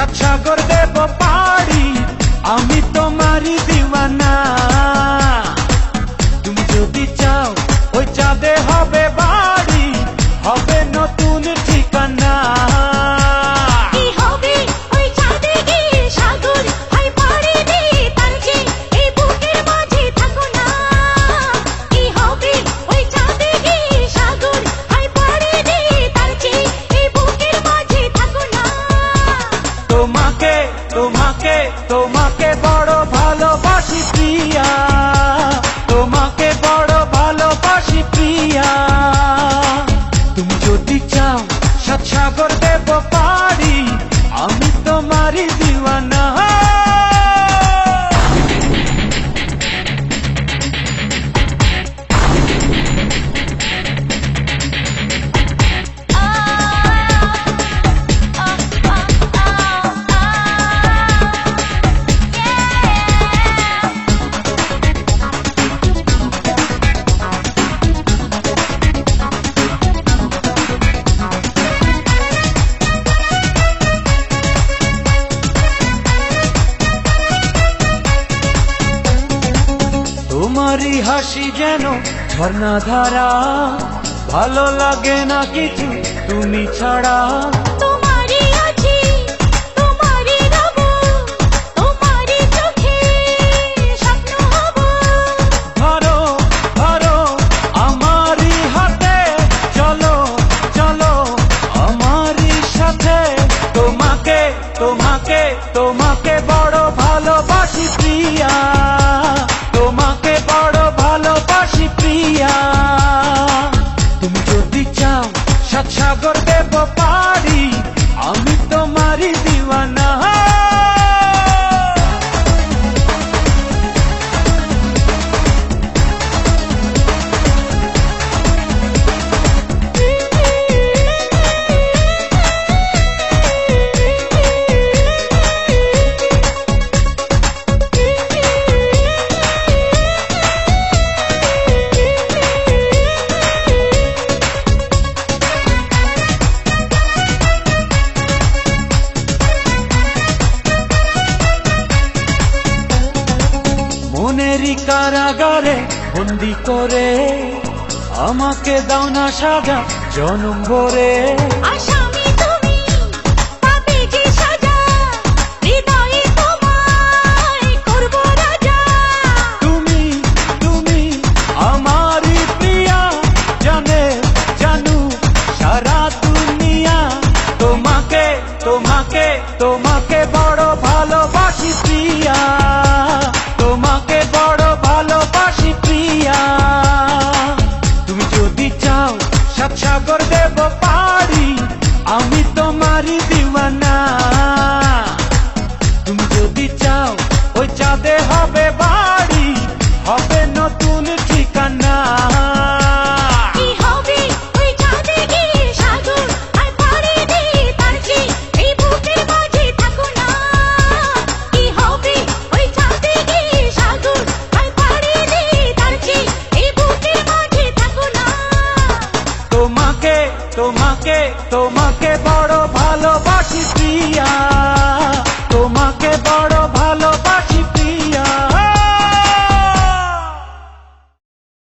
সাত সাগর দেব পাড়ি, আমি তোমারই দিওয়ানা। তুমি যদি চাও ওই চাঁদে হবে বাড়ি, হবে নতুন ঠিকানা। তোমাকে তোমাকে তোমাকে বড় ভালোবাসি প্রিয়া, তোমাকে বড় ভালোবাসি প্রিয়া। তুমি যদি চাও সাত সাগর দেব পাড়ি, আমি তোমারই দিওয়ানা। তোমারই হাসি যেন ঝর্ণা ধারা, ভালো লাগে না কিছু তুমি ছাড়া। তোমারই আছি, তোমারই রব, তোমারই চোখে স্বপ্ন হব। ধরো ধরো আমারই হাতে, চলো চলো আমারই সাথে। তোমাকে তোমাকে তোমাকে বড় ভালোবাসি প্রিয়া, তোমাকে বড় ভালোবাসি প্রিয়া। তুমি যদি চাও সাত সাগর দেব পাড়ি, আমি তোমারই দিওয়ানা। মনেরই কারাগারে বন্দি করে, আমাকে দাও না সাজা জনম ভরে। আসামি তুমি, পাবে যে সাজা, হৃদয়ে তোমায় করব রাজা। তুমি তুমি আমারই প্রিয়া, জানে জানু সারা দুনিয়া। তোমাকে তোমাকে তোমাকে বড় ভালোবাসি প্রিয়া, তোমাকে বড় ভালোবাসি প্রিয়া। তুমি যদি চাও সাত সাগর দেব পাড়ি, আমি তোমারই দিওয়ানা। তুমি যদি চাও ওই চাঁদে হবে বাড়ি, হবে নতুন ঠিকানা। কি হবে ওই চাঁদে গিয়ে সাগর, আর পাড়ি দিয়ে তার চেয়ে এই বুকের মাঝে থাকো না। কি হবে ওই চাঁদে গিয়ে সাগর, আর পাড়ি দিয়ে তার চেয়ে এই বুকের মাঝে থাকো না। তোমাকে তোমাকে তোমাকে বড় ভালোবাসি প্রিয়া।